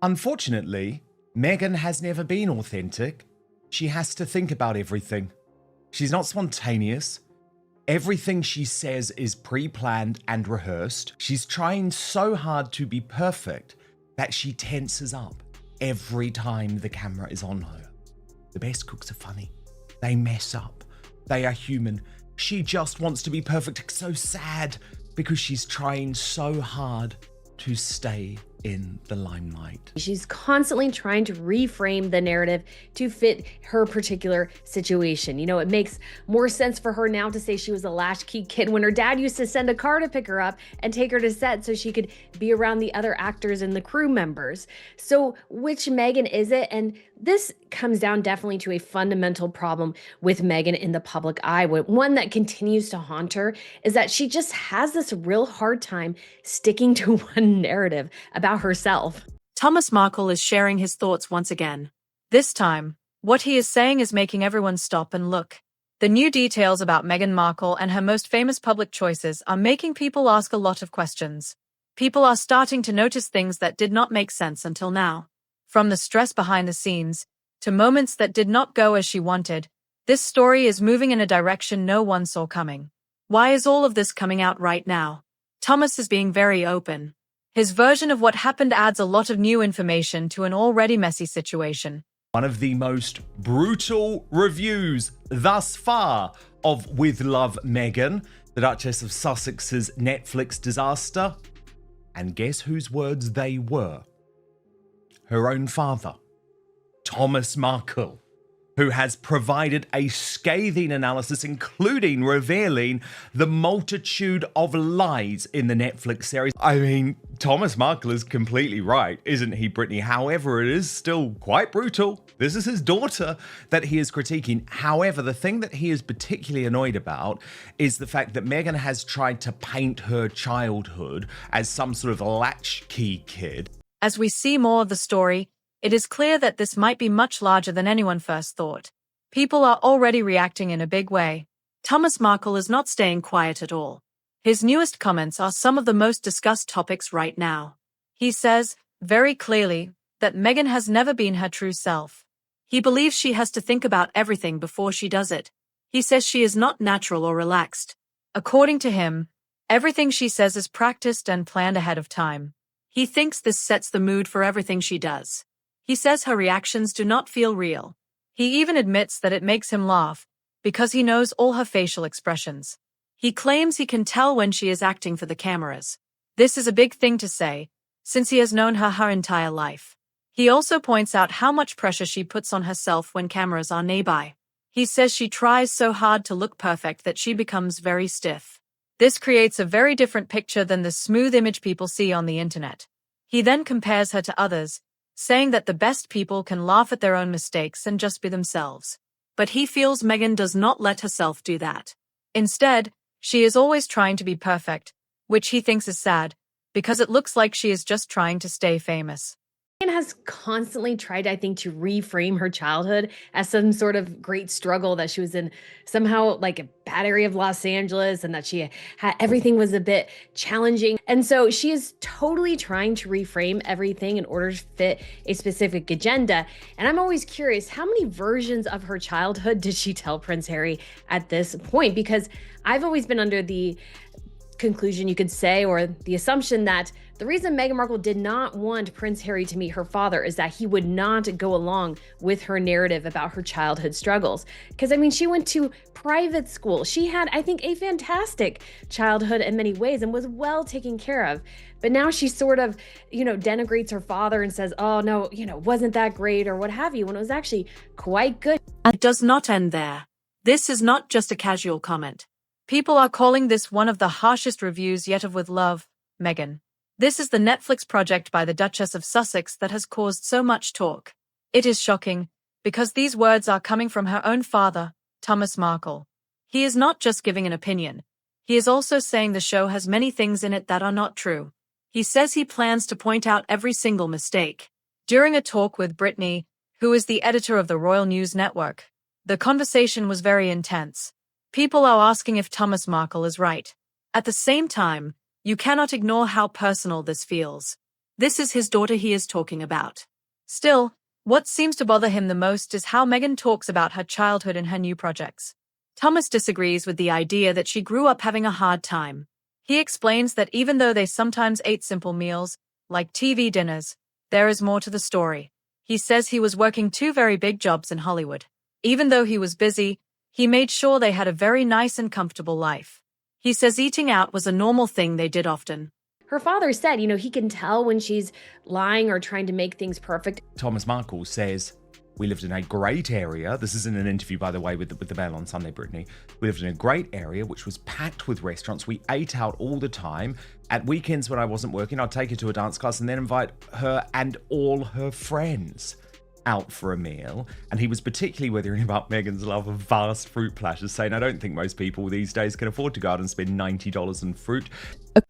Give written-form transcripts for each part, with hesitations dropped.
Unfortunately, Meghan has never been authentic. She has to think about everything. She's not spontaneous. Everything she says is pre-planned and rehearsed. She's trying so hard to be perfect that she tenses up every time the camera is on her. The best cooks are funny. They mess up. They are human. She just wants to be perfect. It's so sad because she's trying so hard to stay in the limelight. She's constantly trying to reframe the narrative to fit her particular situation. You know, it makes more sense for her now to say she was a latchkey kid when her dad used to send a car to pick her up and take her to set so she could be around the other actors and the crew members. So which Meghan is it? And this comes down definitely to a fundamental problem with Meghan in the public eye. One that continues to haunt her is that she just has this real hard time sticking to one narrative about herself. Thomas Markle is sharing his thoughts once again. This time, what he is saying is making everyone stop and look. The new details about Meghan Markle and her most famous public choices are making people ask a lot of questions. People are starting to notice things that did not make sense until now. From the stress behind the scenes, to moments that did not go as she wanted, this story is moving in a direction no one saw coming. Why is all of this coming out right now? Thomas is being very open. His version of what happened adds a lot of new information to an already messy situation. One of the most brutal reviews thus far of With Love Meghan, the Duchess of Sussex's Netflix disaster. And guess whose words they were? Her own father, Thomas Markle, who has provided a scathing analysis, including revealing the multitude of lies in the Netflix series. I mean, Thomas Markle is completely right, isn't he, Brittany? However, it is still quite brutal. This is his daughter that he is critiquing. However, the thing that he is particularly annoyed about is the fact that Meghan has tried to paint her childhood as some sort of latchkey kid. As we see more of the story, it is clear that this might be much larger than anyone first thought. People are already reacting in a big way. Thomas Markle is not staying quiet at all. His newest comments are some of the most discussed topics right now. He says, very clearly, that Meghan has never been her true self. He believes she has to think about everything before she does it. He says she is not natural or relaxed. According to him, everything she says is practiced and planned ahead of time. He thinks this sets the mood for everything she does. He says her reactions do not feel real. He even admits that it makes him laugh, because he knows all her facial expressions. He claims he can tell when she is acting for the cameras. This is a big thing to say, since he has known her entire life. He also points out how much pressure she puts on herself when cameras are nearby. He says she tries so hard to look perfect that she becomes very stiff. This creates a very different picture than the smooth image people see on the internet. He then compares her to others, saying that the best people can laugh at their own mistakes and just be themselves. But he feels Meghan does not let herself do that. Instead, she is always trying to be perfect, which he thinks is sad, because it looks like she is just trying to stay famous. Meghan has constantly tried, I think, to reframe her childhood as some sort of great struggle, that she was in somehow like a bad area of Los Angeles and that she had everything was a bit challenging. And so she is totally trying to reframe everything in order to fit a specific agenda. And I'm always curious, how many versions of her childhood did she tell Prince Harry at this point? Because I've always been under the conclusion, you could say, or the assumption that the reason Meghan Markle did not want Prince Harry to meet her father is that he would not go along with her narrative about her childhood struggles. Because, I mean, she went to private school. She had, I think, a fantastic childhood in many ways and was well taken care of. But now she sort of, denigrates her father and says, oh, no, wasn't that great or what have you, when it was actually quite good. It does not end there. This is not just a casual comment. People are calling this one of the harshest reviews yet of With Love, Meghan. This is the Netflix project by the Duchess of Sussex that has caused so much talk. It is shocking, because these words are coming from her own father, Thomas Markle. He is not just giving an opinion. He is also saying the show has many things in it that are not true. He says he plans to point out every single mistake. During a talk with Brittany, who is the editor of the Royal News Network, the conversation was very intense. People are asking if Thomas Markle is right. At the same time, you cannot ignore how personal this feels. This is his daughter he is talking about. Still, what seems to bother him the most is how Meghan talks about her childhood and her new projects. Thomas disagrees with the idea that she grew up having a hard time. He explains that even though they sometimes ate simple meals, like TV dinners, there is more to the story. He says he was working 2 very big jobs in Hollywood. Even though he was busy, he made sure they had a very nice and comfortable life. He says eating out was a normal thing they did often. Her father said, he can tell when she's lying or trying to make things perfect. Thomas Markle says, we lived in a great area. This is in an interview, by the way, with the Bell on Sunday, Brittany. We lived in a great area, which was packed with restaurants. We ate out all the time. At weekends when I wasn't working, I'd take her to a dance class and then invite her and all her friends out for a meal. And he was particularly withering about Meghan's love of vast fruit platters, saying, I don't think most people these days can afford to go out and spend $90 on fruit.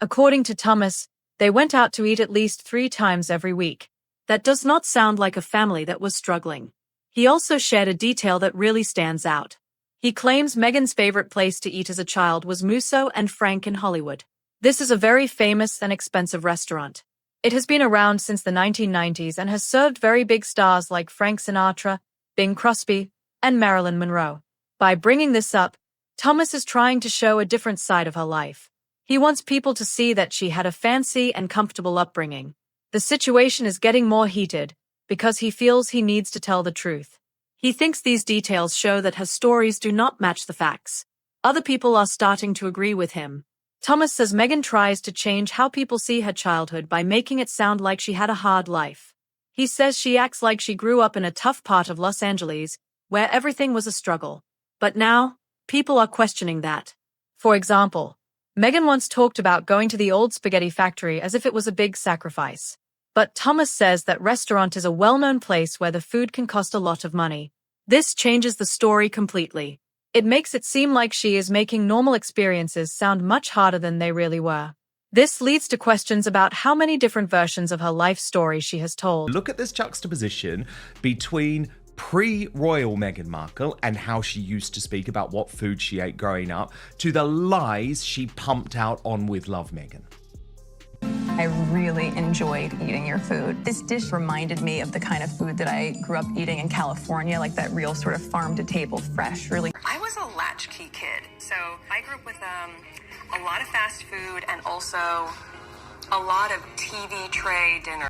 According to Thomas, they went out to eat at least 3 times every week. That does not sound like a family that was struggling. He also shared a detail that really stands out. He claims Meghan's favorite place to eat as a child was Musso and Frank in Hollywood. This is a very famous and expensive restaurant. It has been around since the 1990s and has served very big stars like Frank Sinatra, Bing Crosby, and Marilyn Monroe. By bringing this up, Thomas is trying to show a different side of her life. He wants people to see that she had a fancy and comfortable upbringing. The situation is getting more heated because he feels he needs to tell the truth. He thinks these details show that her stories do not match the facts. Other people are starting to agree with him. Thomas says Meghan tries to change how people see her childhood by making it sound like she had a hard life. He says she acts like she grew up in a tough part of Los Angeles, where everything was a struggle. But now, people are questioning that. For example, Meghan once talked about going to the old spaghetti factory as if it was a big sacrifice. But Thomas says that restaurant is a well-known place where the food can cost a lot of money. This changes the story completely. It makes it seem like she is making normal experiences sound much harder than they really were. This leads to questions about how many different versions of her life story she has told. Look at this juxtaposition between pre-royal Meghan Markle and how she used to speak about what food she ate growing up to the lies she pumped out on With Love Meghan. I really enjoyed eating your food. This dish reminded me of the kind of food that I grew up eating in California, like that real sort of farm-to-table, fresh, really. I was a latchkey kid, so I grew up with a lot of fast food and also a lot of TV tray dinner.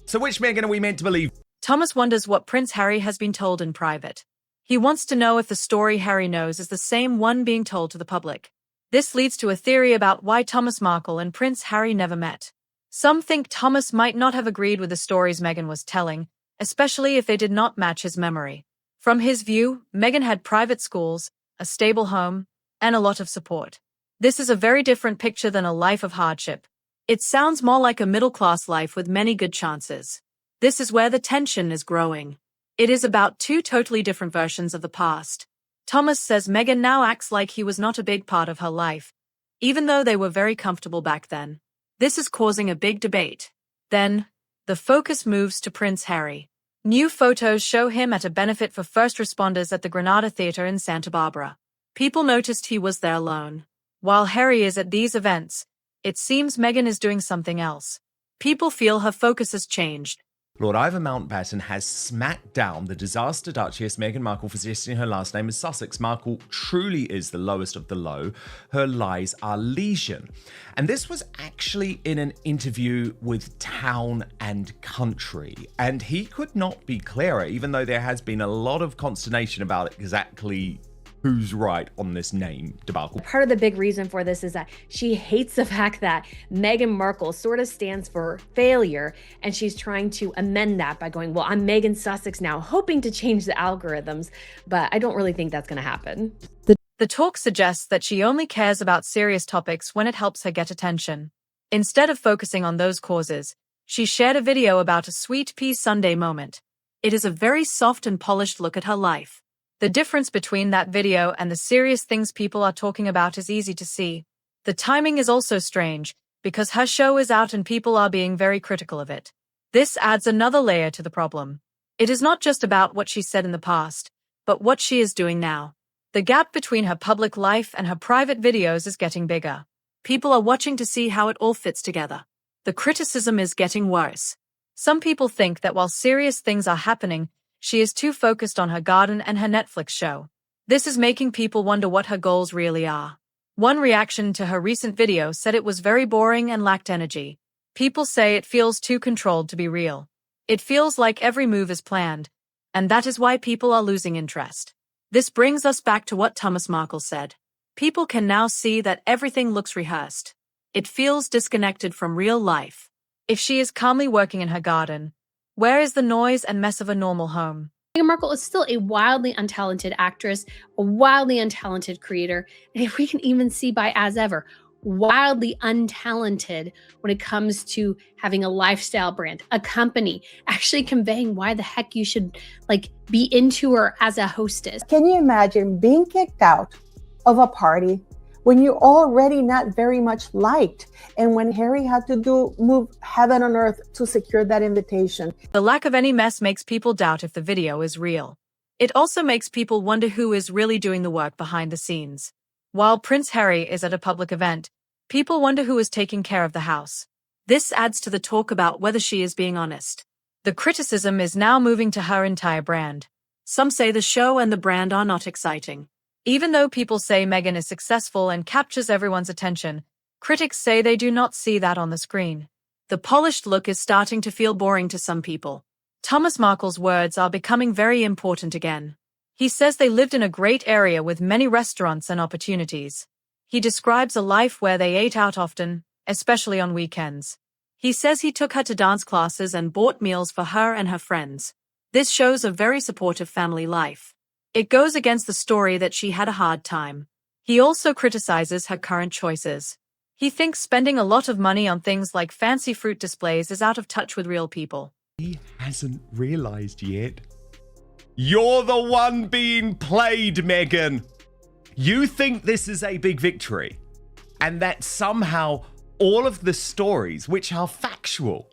So which Meghan are we meant to believe? Thomas wonders what Prince Harry has been told in private. He wants to know if the story Harry knows is the same one being told to the public. This leads to a theory about why Thomas Markle and Prince Harry never met. Some think Thomas might not have agreed with the stories Meghan was telling, especially if they did not match his memory. From his view, Meghan had private schools, a stable home, and a lot of support. This is a very different picture than a life of hardship. It sounds more like a middle-class life with many good chances. This is where the tension is growing. It is about 2 totally different versions of the past. Thomas says Meghan now acts like he was not a big part of her life, even though they were very comfortable back then. This is causing a big debate. Then, the focus moves to Prince Harry. New photos show him at a benefit for first responders at the Granada Theatre in Santa Barbara. People noticed he was there alone. While Harry is at these events, it seems Meghan is doing something else. People feel her focus has changed. Lord Ivor Mountbatten has smacked down the disaster Duchess Meghan Markle for suggesting her last name is Sussex. Markle truly is the lowest of the low. Her lies are legion. And this was actually in an interview with Town and Country. And he could not be clearer, even though there has been a lot of consternation about exactly who's right on this name debacle. Part of the big reason for this is that she hates the fact that Meghan Markle sort of stands for failure, and she's trying to amend that by going, well, I'm Meghan Sussex now, hoping to change the algorithms, but I don't really think that's going to happen. The talk suggests that she only cares about serious topics when it helps her get attention. Instead of focusing on those causes, she shared a video about a sweet pea sundae moment. It is a very soft and polished look at her life. The difference between that video and the serious things people are talking about is easy to see. The timing is also strange, because her show is out and people are being very critical of it. This adds another layer to the problem. It is not just about what she said in the past, but what she is doing now. The gap between her public life and her private videos is getting bigger. People are watching to see how it all fits together. The criticism is getting worse. Some people think that while serious things are happening, she is too focused on her garden and her Netflix show. This is making people wonder what her goals really are. One reaction to her recent video said it was very boring and lacked energy. People say it feels too controlled to be real. It feels like every move is planned, and that is why people are losing interest. This brings us back to what Thomas Markle said. People can now see that everything looks rehearsed. It feels disconnected from real life. If she is calmly working in her garden, where is the noise and mess of a normal home? Meghan Markle is still a wildly untalented actress, a wildly untalented creator, and if we can even see by as ever, wildly untalented when it comes to having a lifestyle brand, a company, actually conveying why the heck you should be into her as a hostess. Can you imagine being kicked out of a party when you're already not very much liked, and when Harry had to move heaven and earth to secure that invitation? The lack of any mess makes people doubt if the video is real. It also makes people wonder who is really doing the work behind the scenes. While Prince Harry is at a public event, people wonder who is taking care of the house. This adds to the talk about whether she is being honest. The criticism is now moving to her entire brand. Some say the show and the brand are not exciting. Even though people say Meghan is successful and captures everyone's attention, critics say they do not see that on the screen. The polished look is starting to feel boring to some people. Thomas Markle's words are becoming very important again. He says they lived in a great area with many restaurants and opportunities. He describes a life where they ate out often, especially on weekends. He says he took her to dance classes and bought meals for her and her friends. This shows a very supportive family life. It goes against the story that she had a hard time. He also criticizes her current choices. He thinks spending a lot of money on things like fancy fruit displays is out of touch with real people. He hasn't realised yet. You're the one being played, Meghan. You think this is a big victory, and that somehow all of the stories, which are factual,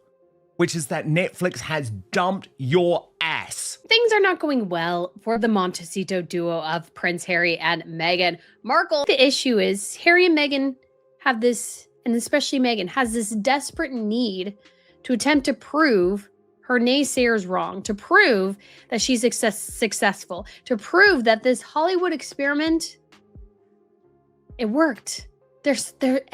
which is that Netflix has dumped your ass. Things are not going well for the Montecito duo of Prince Harry and Meghan Markle. The issue is Harry and Meghan have this, and especially Meghan, has this desperate need to attempt to prove her naysayers wrong, to prove that she's successful, to prove that this Hollywood experiment, it worked.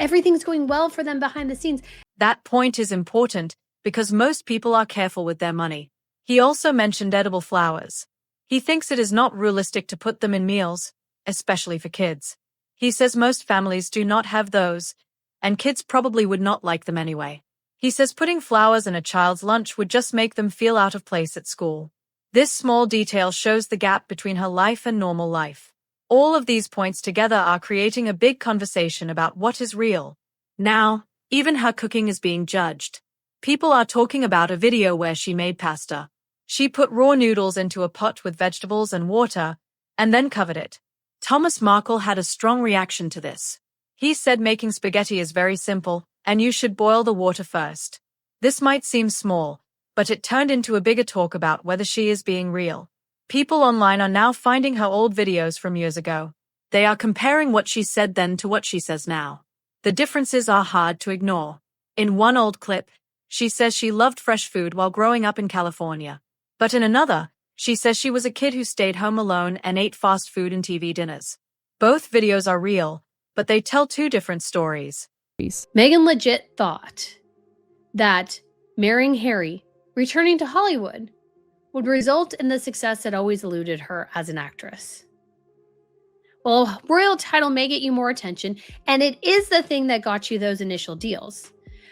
Everything's going well for them behind the scenes. That point is important because most people are careful with their money. He also mentioned edible flowers. He thinks it is not realistic to put them in meals, especially for kids. He says most families do not have those, and kids probably would not like them anyway. He says putting flowers in a child's lunch would just make them feel out of place at school. This small detail shows the gap between her life and normal life. All of these points together are creating a big conversation about what is real. Now, even her cooking is being judged. People are talking about a video where she made pasta. She put raw noodles into a pot with vegetables and water, and then covered it. Thomas Markle had a strong reaction to this. He said making spaghetti is very simple, and you should boil the water first. This might seem small, but it turned into a bigger talk about whether she is being real. People online are now finding her old videos from years ago. They are comparing what she said then to what she says now. The differences are hard to ignore. In one old clip, she says she loved fresh food while growing up in California. But in another, she says she was a kid who stayed home alone and ate fast food and TV dinners. Both videos are real, but they tell two different stories. Meghan legit thought that marrying Harry, returning to Hollywood, would result in the success that always eluded her as an actress. Well, a royal title may get you more attention, and it is the thing that got you those initial deals,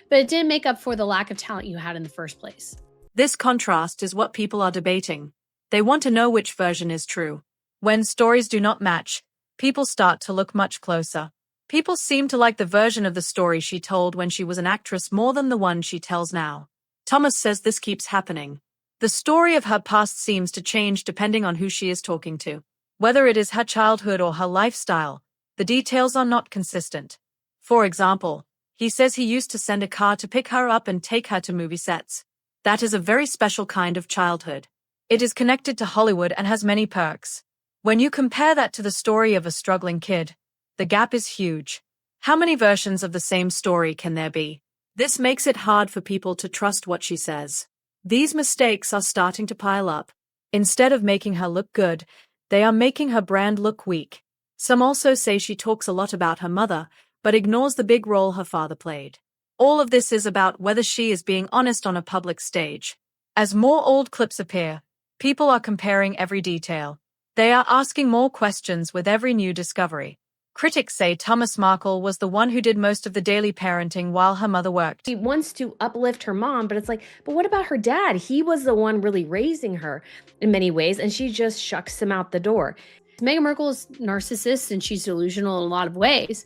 but it didn't make up for the lack of talent you had in the first place. This contrast is what people are debating. They want to know which version is true. When stories do not match, people start to look much closer. People seem to like the version of the story she told when she was an actress more than the one she tells now. Thomas says this keeps happening. The story of her past seems to change depending on who she is talking to. Whether it is her childhood or her lifestyle, the details are not consistent. For example, he says he used to send a car to pick her up and take her to movie sets. That is a very special kind of childhood. It is connected to Hollywood and has many perks. When you compare that to the story of a struggling kid, the gap is huge. How many versions of the same story can there be? This makes it hard for people to trust what she says. These mistakes are starting to pile up. Instead of making her look good, they are making her brand look weak. Some also say she talks a lot about her mother, but ignores the big role her father played. All of this is about whether she is being honest on a public stage. As more old clips appear, people are comparing every detail. They are asking more questions with every new discovery. Critics say Thomas Markle was the one who did most of the daily parenting while her mother worked. She wants to uplift her mom, but it's like, but what about her dad? He was the one really raising her in many ways, and she just shucks him out the door. Meghan Markle is narcissist and she's delusional in a lot of ways,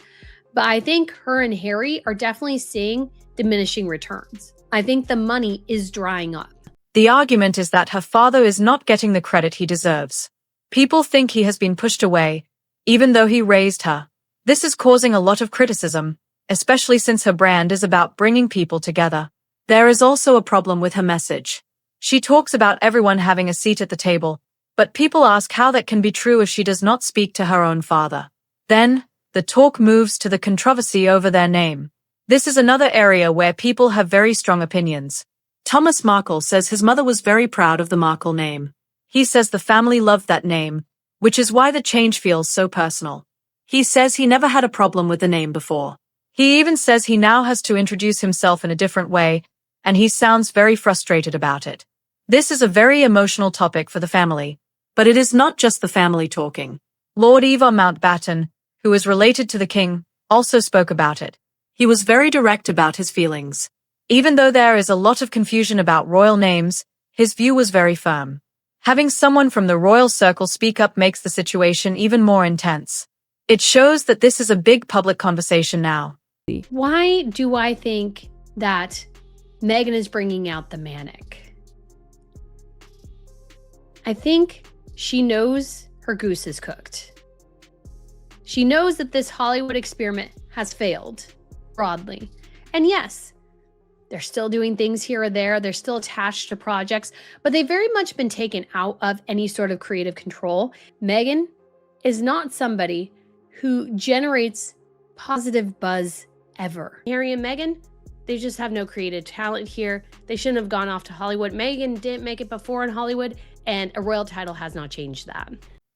but I think her and Harry are definitely seeing diminishing returns. I think the money is drying up. The argument is that her father is not getting the credit he deserves. People think he has been pushed away, even though he raised her. This is causing a lot of criticism, especially since her brand is about bringing people together. There is also a problem with her message. She talks about everyone having a seat at the table, but people ask how that can be true if she does not speak to her own father. Then, the talk moves to the controversy over their name. This is another area where people have very strong opinions. Thomas Markle says his mother was very proud of the Markle name. He says the family loved that name, which is why the change feels so personal. He says he never had a problem with the name before. He even says he now has to introduce himself in a different way, and he sounds very frustrated about it. This is a very emotional topic for the family, but it is not just the family talking. Lord Ivar Mountbatten, who is related to the king, also spoke about it. He was very direct about his feelings. Even though there is a lot of confusion about royal names, his view was very firm. Having someone from the royal circle speak up makes the situation even more intense. It shows that this is a big public conversation now. Why do I think that Meghan is bringing out the manic? I think she knows her goose is cooked. She knows that this Hollywood experiment has failed broadly. And yes, they're still doing things here or there. They're still attached to projects, but they've very much been taken out of any sort of creative control. Meghan is not somebody who generates positive buzz ever. Harry and Meghan, they just have no creative talent here. They shouldn't have gone off to Hollywood. Meghan didn't make it before in Hollywood, and a royal title has not changed that.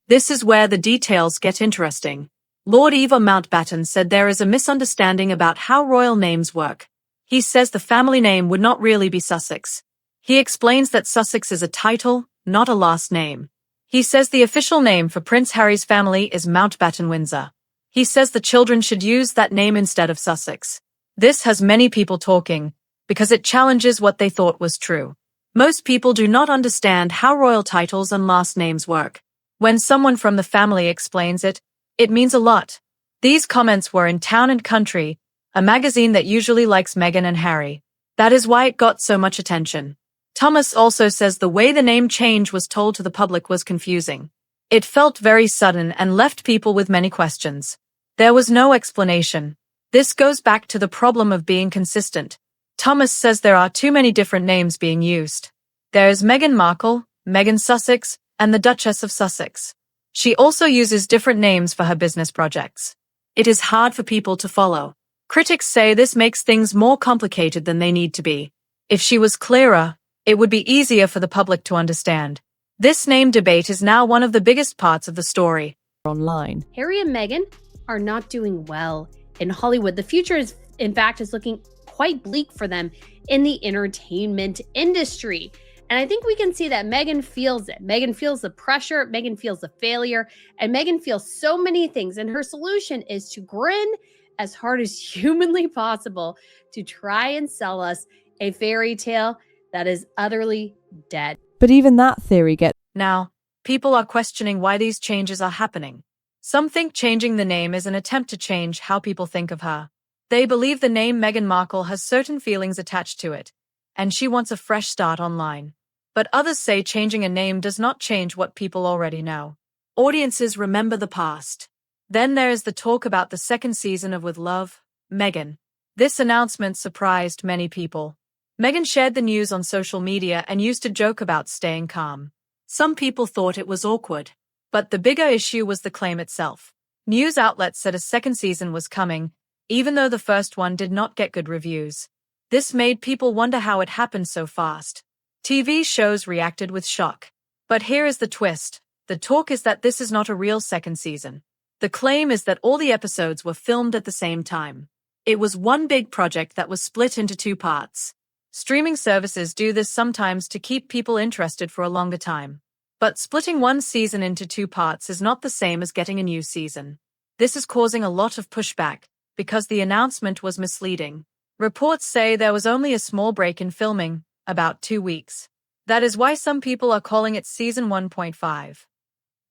This is where the details get interesting. Lord Ivar Mountbatten said there is a misunderstanding about how royal names work. He says the family name would not really be Sussex. He explains that Sussex is a title, not a last name. He says the official name for Prince Harry's family is Mountbatten Windsor. He says the children should use that name instead of Sussex. This has many people talking, because it challenges what they thought was true. Most people do not understand how royal titles and last names work. When someone from the family explains it, it means a lot. These comments were in Town and Country, a magazine that usually likes Meghan and Harry. That is why it got so much attention. Thomas also says the way the name change was told to the public was confusing. It felt very sudden and left people with many questions. There was no explanation. This goes back to the problem of being consistent. Thomas says there are too many different names being used. There is Meghan Markle, Meghan Sussex, and the Duchess of Sussex. She also uses different names for her business projects. It is hard for people to follow. Critics say this makes things more complicated than they need to be. If she was clearer, it would be easier for the public to understand. This name debate is now one of the biggest parts of the story. Online. Harry and Meghan are not doing well in Hollywood. The future is, in fact, is looking quite bleak for them in the entertainment industry. And I think we can see that Meghan feels it. Meghan feels the pressure, Meghan feels the failure, and Meghan feels so many things. And her solution is to grin as hard as humanly possible to try and sell us a fairy tale that is utterly dead. But even that theory gets... Now, people are questioning why these changes are happening. Some think changing the name is an attempt to change how people think of her. They believe the name Meghan Markle has certain feelings attached to it, and she wants a fresh start online. But others say changing a name does not change what people already know. Audiences remember the past. Then there is the talk about the second season of With Love, Meghan. This announcement surprised many people. Meghan shared the news on social media and used to joke about staying calm. Some people thought it was awkward. But the bigger issue was the claim itself. News outlets said a second season was coming, even though the first one did not get good reviews. This made people wonder how it happened so fast. TV shows reacted with shock. But here is the twist. The talk is that this is not a real second season. The claim is that all the episodes were filmed at the same time. It was one big project that was split into 2 parts. Streaming services do this sometimes to keep people interested for a longer time. But splitting one season into 2 parts is not the same as getting a new season. This is causing a lot of pushback, because the announcement was misleading. Reports say there was only a small break in filming, about 2 weeks. That is why some people are calling it season 1.5.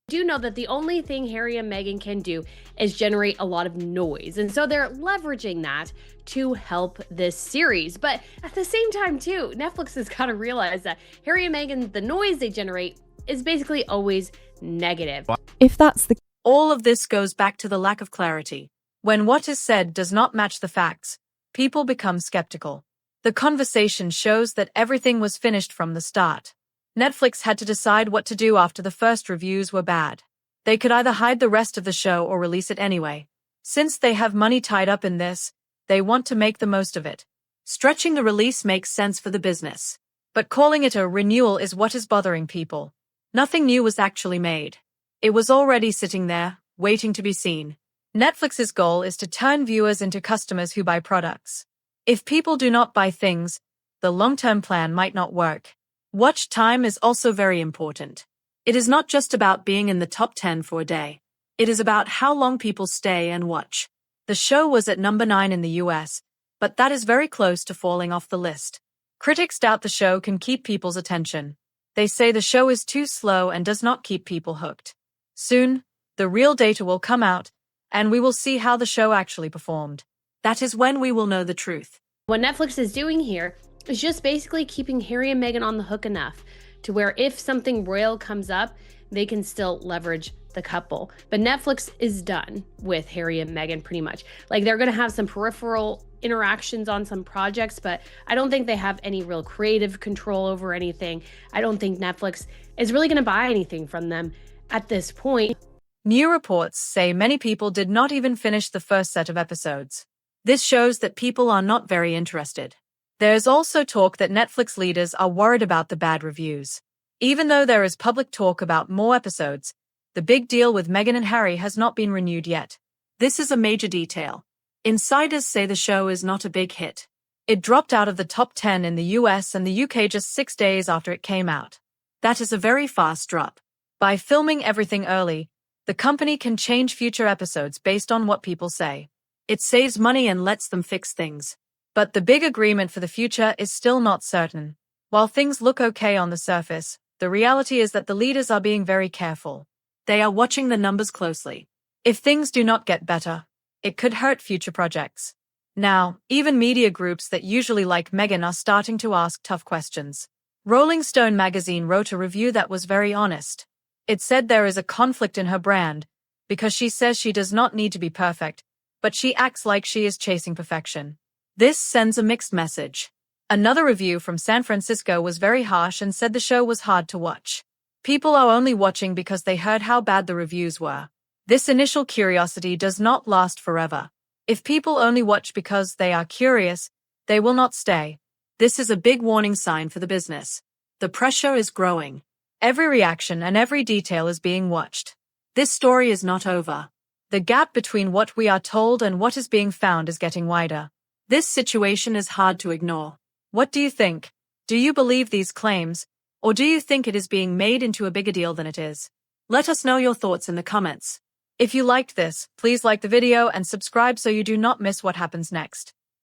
Do know that the only thing Harry and Meghan can do is generate a lot of noise. And so they're leveraging that to help this series. But at the same time, too, Netflix has got to realize that Harry and Meghan, the noise they generate is basically always negative. If that's the All of this goes back to the lack of clarity. When what is said does not match the facts, people become skeptical. The conversation shows that everything was finished from the start. Netflix had to decide what to do after the first reviews were bad. They could either hide the rest of the show or release it anyway. Since they have money tied up in this, they want to make the most of it. Stretching the release makes sense for the business. But calling it a renewal is what is bothering people. Nothing new was actually made. It was already sitting there, waiting to be seen. Netflix's goal is to turn viewers into customers who buy products. If people do not buy things, the long-term plan might not work. Watch time is also very important. It is not just about being in the top 10 for a day. It is about how long people stay and watch. The show was at number 9 in the US, but that is very close to falling off the list. Critics doubt the show can keep people's attention. They say the show is too slow and does not keep people hooked. Soon, the real data will come out, and we will see how the show actually performed. That is when we will know the truth. What Netflix is doing here is just basically keeping Harry and Meghan on the hook enough to where if something royal comes up, they can still leverage the couple. But Netflix is done with Harry and Meghan pretty much. Like, they're going to have some peripheral interactions on some projects, but I don't think they have any real creative control over anything. I don't think Netflix is really going to buy anything from them at this point. New reports say many people did not even finish the first set of episodes. This shows that people are not very interested. There is also talk that Netflix leaders are worried about the bad reviews. Even though there is public talk about more episodes, the big deal with Meghan and Harry has not been renewed yet. This is a major detail. Insiders say the show is not a big hit. It dropped out of the top 10 in the US and the UK just 6 days after it came out. That is a very fast drop. By filming everything early, the company can change future episodes based on what people say. It saves money and lets them fix things. But the big agreement for the future is still not certain. While things look okay on the surface, the reality is that the leaders are being very careful. They are watching the numbers closely. If things do not get better, it could hurt future projects. Now, even media groups that usually like Meghan are starting to ask tough questions. Rolling Stone magazine wrote a review that was very honest. It said there is a conflict in her brand, because she says she does not need to be perfect, but she acts like she is chasing perfection. This sends a mixed message. Another review from San Francisco was very harsh and said the show was hard to watch. People are only watching because they heard how bad the reviews were. This initial curiosity does not last forever. If people only watch because they are curious, they will not stay. This is a big warning sign for the business. The pressure is growing. Every reaction and every detail is being watched. This story is not over. The gap between what we are told and what is being found is getting wider. This situation is hard to ignore. What do you think? Do you believe these claims, or do you think it is being made into a bigger deal than it is? Let us know your thoughts in the comments. If you liked this, please like the video and subscribe so you do not miss what happens next.